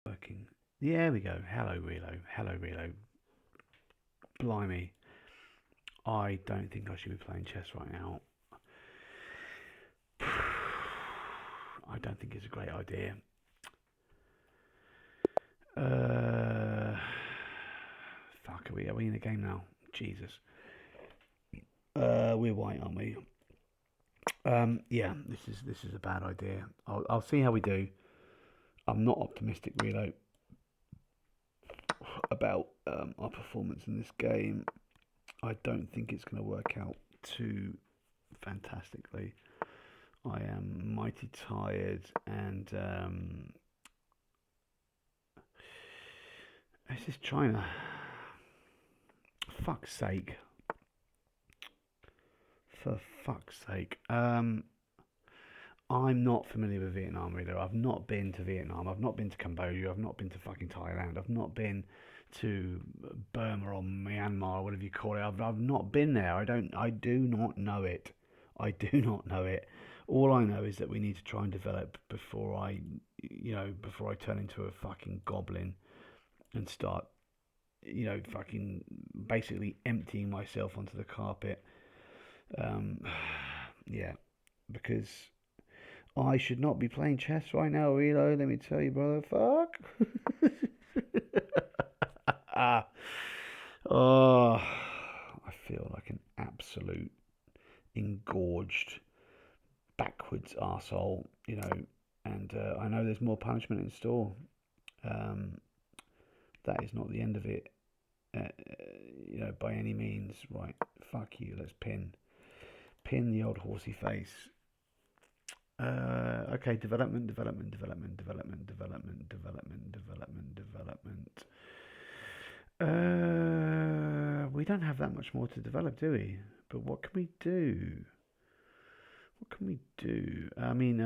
Working. There we go. Hello, Realo. Hello, Realo. Blimey. I don't think I should be playing chess right now. I don't think it's a great idea. Uh, fuck, are we in the game now? Jesus. We're white, aren't we? Yeah, this is a bad idea. I'll see how we do. I'm not optimistic, Realo, about our performance in this game. I don't think it's going to work out too fantastically. I am mighty tired, and it's just China. Fuck's sake. For fuck's sake. I'm not familiar with Vietnam, really. I've not been to Vietnam. I've not been to Cambodia. I've not been to fucking Thailand. I've not been to Burma or Myanmar or whatever you call it. I've not been there. I do not know it. I do not know it. All I know is that we need to try and develop before I turn into a fucking goblin and start, fucking basically emptying myself onto the carpet. Um, yeah, because I should not be playing chess right now, Reload. Let me tell you, brother. Fuck. Oh, I feel like an absolute engorged, backwards arsehole, and I know there's more punishment in store. Um, that is not the end of it, by any means. Right, fuck you. Let's pin the old horsey face. Okay, development. We don't have that much more to develop, do we? But what can we do? What can we do? I mean,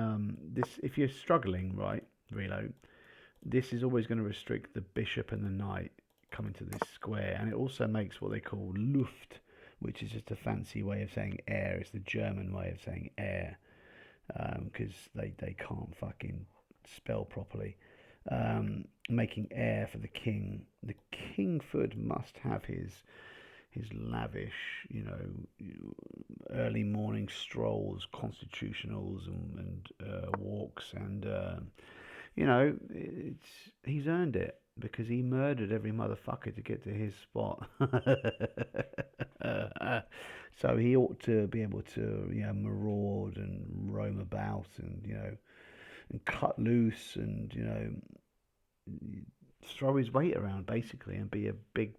this if you're struggling, right, Reload, this is always going to restrict the bishop and the knight coming to this square, and it also makes what they call Luft, which is just a fancy way of saying air. It's the German way of saying air, because they can't fucking spell properly. Making air for the king. The kingford must have his lavish, early morning strolls, constitutionals, and walks, and it's he's earned it because he murdered every motherfucker to get to his spot. So he ought to be able to, maraud and roam about, and cut loose, and throw his weight around basically, and be a big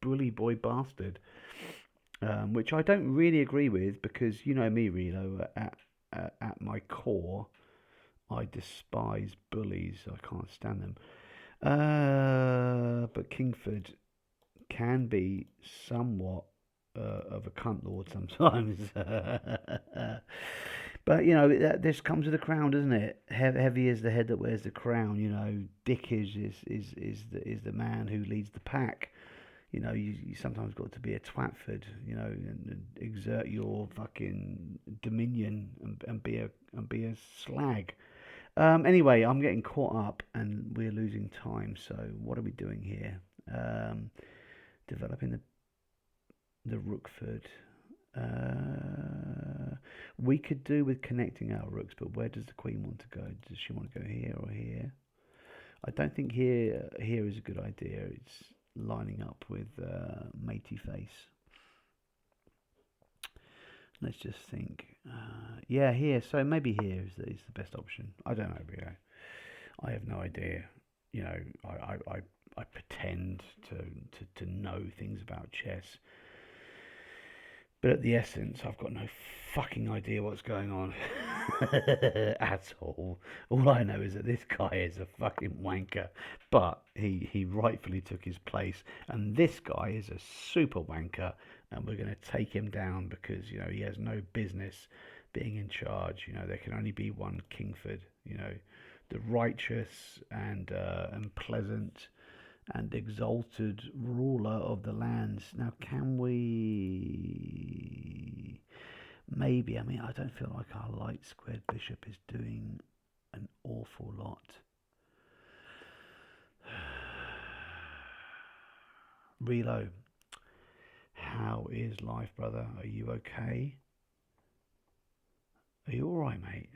bully boy bastard. Which I don't really agree with because you know me, Reno. At my core, I despise bullies. I can't stand them. But Kingford can be somewhat of a cunt lord sometimes. But this comes with a crown, doesn't it? Heavy is the head that wears the crown. Dick is the man who leads the pack. You sometimes got to be a twatford, and exert your fucking dominion, and be a slag. Anyway, I'm getting caught up, and we're losing time. So what are we doing here? Developing the Rookford. We could do with connecting our rooks, but where does the queen want to go? Does she want to go here or here? I don't think here is a good idea. It's lining up with matey face. Let's just think. Yeah, here. So maybe here is the best option. I don't know, really. I have no idea. I pretend to know things about chess, but at the essence, I've got no fucking idea what's going on at all. All I know is that this guy is a fucking wanker, but he rightfully took his place, and this guy is a super wanker, and we're going to take him down because he has no business being in charge. There can only be one Kingford. The righteous and pleasant and exalted ruler of the lands. Now, can we? Maybe. I mean, I don't feel like our light squared bishop is doing an awful lot. Realo, how is life, brother? Are you okay? Are you alright, mate?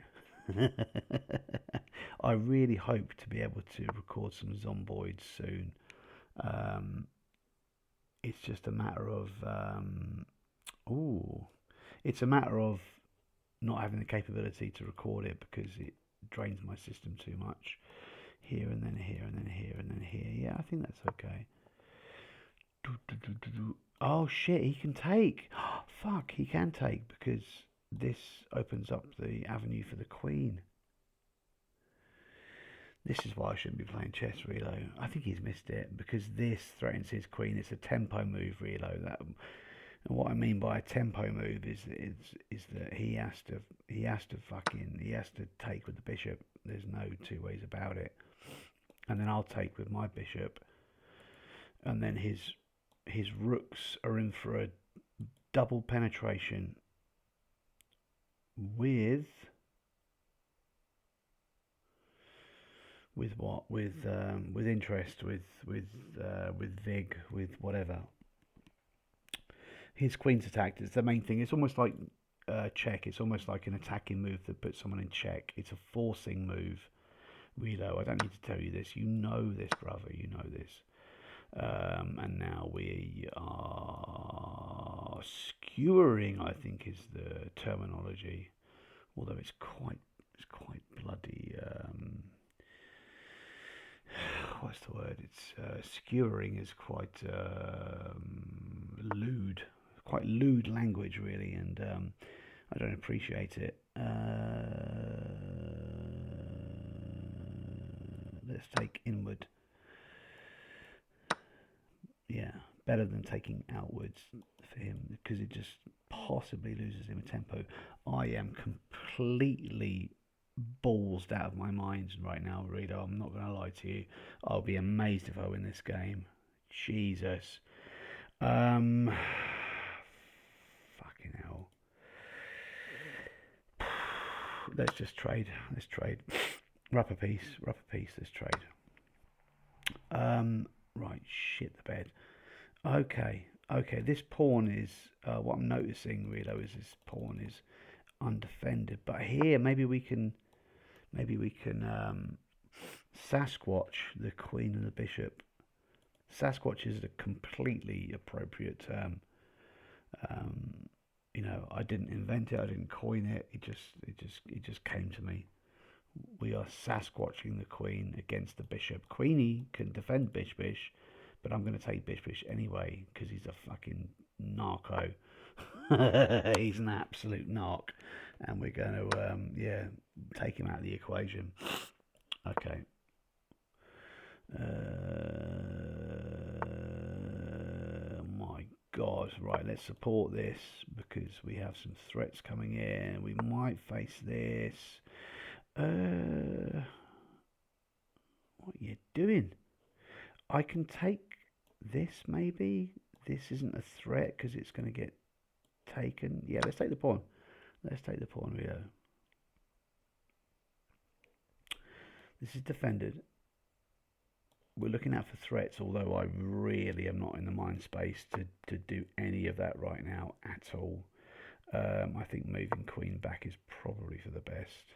I really hope to be able to record some Zomboids soon. Um, it's just a matter of, ooh, it's a matter of not having the capability to record it because it drains my system too much. Here and then here and then here and then here. Yeah, I think that's okay. Oh shit, he can take. Fuck, he can take because this opens up the avenue for the queen. This is why I shouldn't be playing chess, Realo. I think he's missed it because this threatens his queen. It's a tempo move, Realo. And what I mean by a tempo move is that he has to take with the bishop. There's no two ways about it. And then I'll take with my bishop, and then his rooks are in for a double penetration with what? With interest, with vig, with whatever. His queen's attacked. It's the main thing. It's almost like check. It's almost like an attacking move that puts someone in check. It's a forcing move. Realo, I don't need to tell you this. You know this, brother. You know this. And now we are skewering, I think is the terminology. Although it's quite bloody. What's the word? It's skewering is quite lewd, quite lewd language, really, and I don't appreciate it. Let's take inward. Yeah, better than taking outwards for him because it just possibly loses him a tempo. I am completely ballsed out of my mind right now, Reader. I'm not going to lie to you. I'll be amazed if I win this game. Jesus. Fucking hell. Let's just trade. Let's trade. Rub a piece. Let's trade. Right, shit the bed. Okay. This pawn is what I'm noticing, Realo, is this pawn is undefended. But here, maybe we can Sasquatch the queen and the bishop. Sasquatch is a completely appropriate term. I didn't invent it. I didn't coin it. It just came to me. We are Sasquatching the queen against the bishop. Queenie can defend bish, but I'm going to take bish anyway because he's a fucking narco. He's an absolute narc, and we're going to take him out of the equation. Okay. My God, right, let's support this because we have some threats coming in. We might face this. What are you doing? I can take this maybe. This isn't a threat because it's going to get taken. Yeah, let's take the pawn. Rio. This is defended. We're looking out for threats, although I really am not in the mind space to do any of that right now at all. I think moving queen back is probably for the best.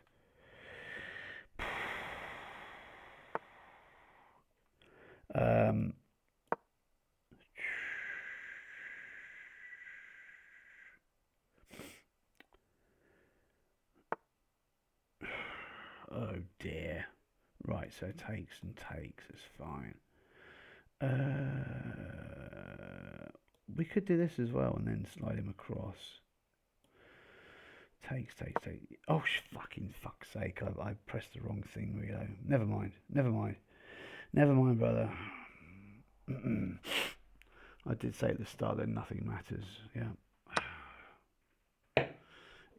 Oh dear. Right, so takes and takes is fine. We could do this as well and then slide him across. Takes. Oh, fucking fuck's sake. I pressed the wrong thing, Rio. Never mind, brother. I did say at the start that nothing matters. Yeah.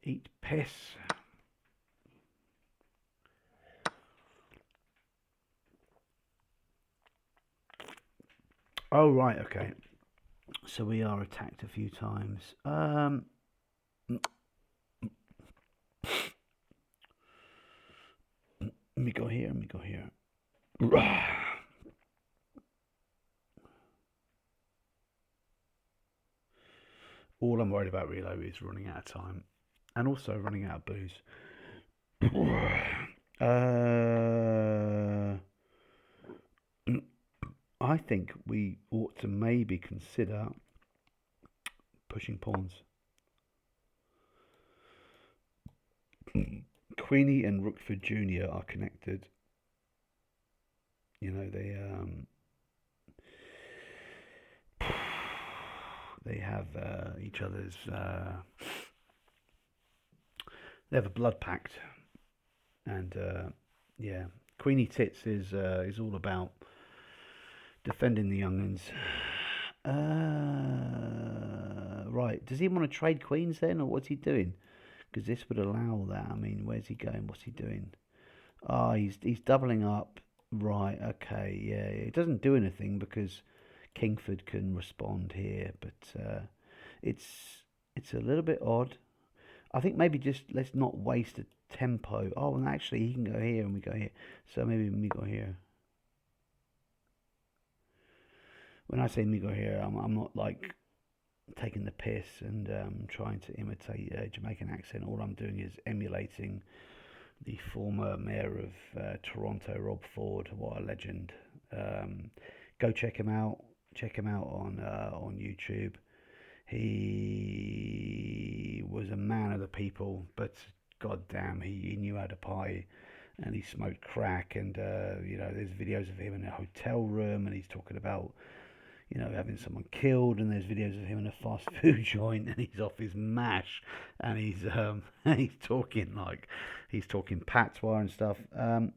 Eat piss. Oh, right, okay. So we are attacked a few times. Let me go here. All I'm worried about, Realo, is running out of time and also running out of booze. uh, I think we ought to maybe consider pushing pawns. Queenie and Rookford Jr. are connected. You know, they have each other's. They have a blood pact, and yeah, Queenie Tits is all about defending the young'uns. Right. Does he want to trade queens then, or what's he doing? Because this would allow that. I mean, where's he going? What's he doing? Ah, he's doubling up. Right. Okay. Yeah. It doesn't do anything because Kingford can respond here, but it's it's a little bit odd. I think maybe just let's not waste a tempo. Oh, and actually he can go here and we go here. So maybe we go here. When I say me go here, I'm not like taking the piss and trying to imitate a Jamaican accent. All I'm doing is emulating the former mayor of Toronto, Rob Ford. What a legend! Go check him out. Check him out on YouTube. He was a man of the people, but goddamn, he knew how to pie, and he smoked crack. And there's videos of him in a hotel room, and he's talking about having someone killed, and there's videos of him in a fast food joint, and he's off his mash, and he's he's talking patois and stuff.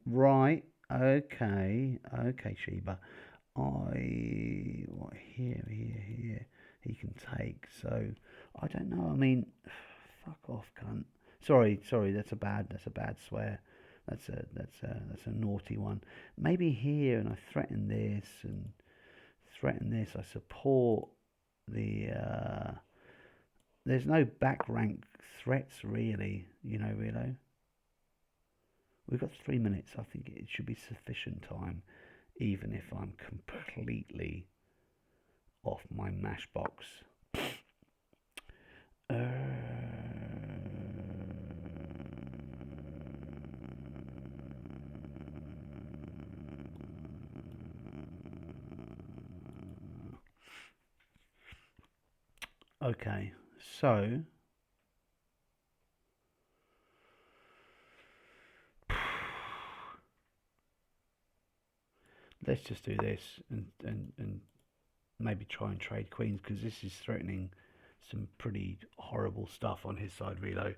Right, okay, Sheba. Here he can take. So I don't know. I mean, fuck off, cunt. Sorry. That's a bad swear. That's a naughty one. Maybe here, and I threaten this and threaten this. I support the. There's no back rank threats really. Really. We've got 3 minutes. I think it should be sufficient time, even if I'm completely off my mash box. Okay, so let's just do this and maybe try and trade queens because this is threatening some pretty horrible stuff on his side, Realo.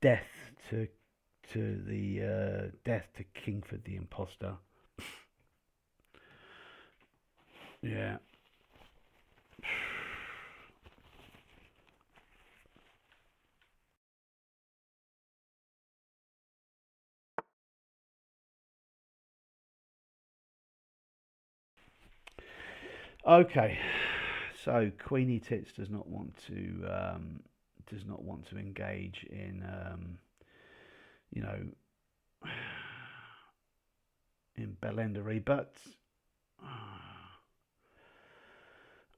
Death to death to Kingford the imposter. Yeah. Okay. So Queenie Tits does not want to engage in you know in bellendery, but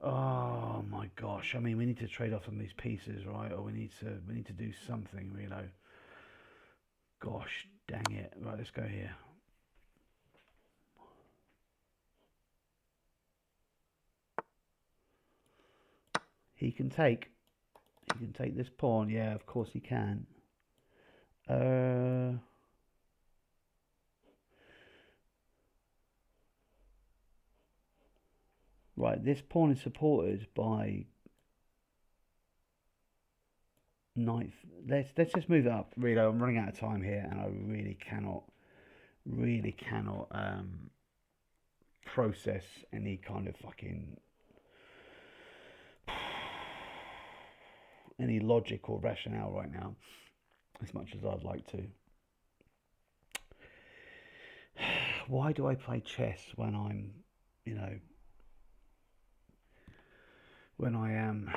oh my gosh! I mean, we need to trade off some of these pieces, right? Or we need to do something, you know. Gosh, dang it! Right, let's go here. He can take. He can take this pawn. Yeah, of course he can. Uh, right, this pawn is supported by knight. Let's just move it up. Really, I'm running out of time here, and I really cannot process any kind of fucking any logic or rationale right now, as much as I'd like to. Why do I play chess when I'm, you know, when I am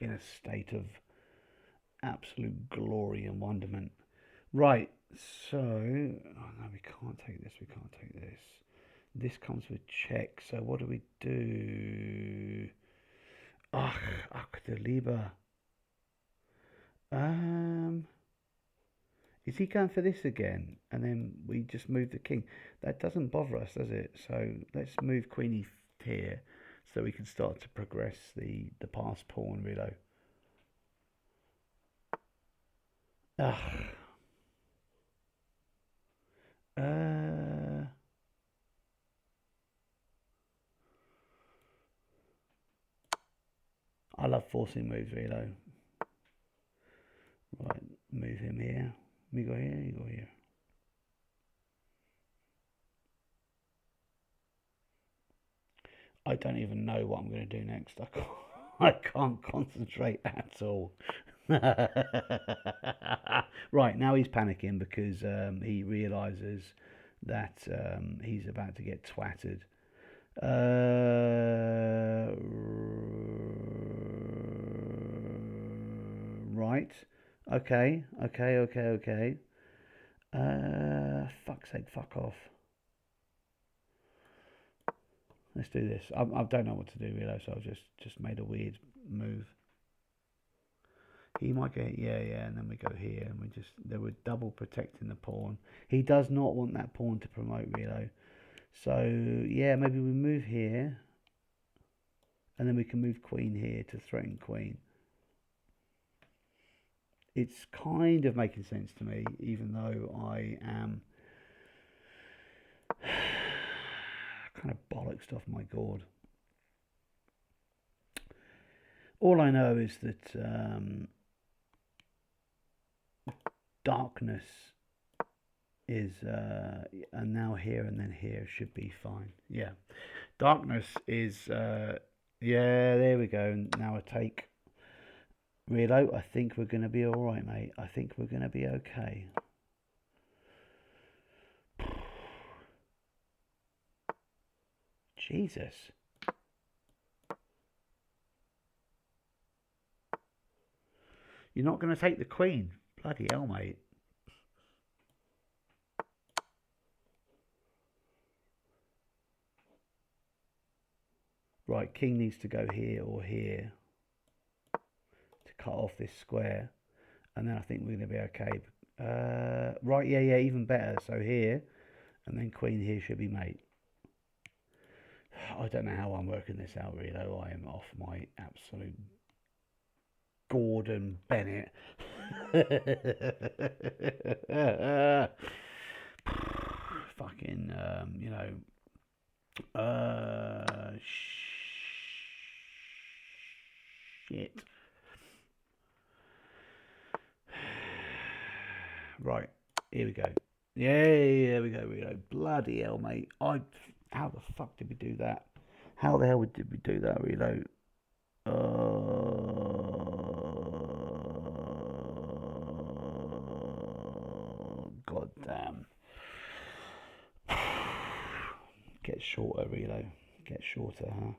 in a state of absolute glory and wonderment? Right, so, oh no, we can't take this, we can't take this. This comes with check, so what do we do? Ach, ach du lieber. Um, is he going for this again? And then we just move the king. That doesn't bother us, does it? So let's move queenie here so we can start to progress the pass pawn reload. Ugh. Uh, I love forcing moves, reload. Right, move him here. We go here, you go here. I don't even know what I'm going to do next. I can't concentrate at all. Right, now he's panicking because he realizes that he's about to get twatted. Right. Okay. Okay. Okay. Okay. Fuck's sake. Fuck off. Let's do this. I don't know what to do really, so I've just made a weird move. He might get yeah, and then we go here, and they were double protecting the pawn. He does not want that pawn to promote Realo. So yeah, maybe we move here, and then we can move queen here to threaten queen. It's kind of making sense to me, even though I am kind of bollocksed off my gourd. All I know is that darkness is and now here and then here should be fine. Yeah, darkness is yeah, there we go. Now I take Realo. I think we're going to be all right, mate. I think we're going to be okay. Jesus. You're not going to take the queen. Bloody hell, mate. Right, king needs to go here or here to cut off this square. And then I think we're going to be okay. Right, yeah, even better. So here, and then queen here should be mate. I don't know how I'm working this out, really, though. I am off my absolute Gordon Bennett. Fucking, you know, shit. Right, here we go. Yeah, there we go. Bloody hell, mate. How the fuck did we do that? How the hell did we do that, reload? God damn. Get shorter, reload. Get shorter, huh?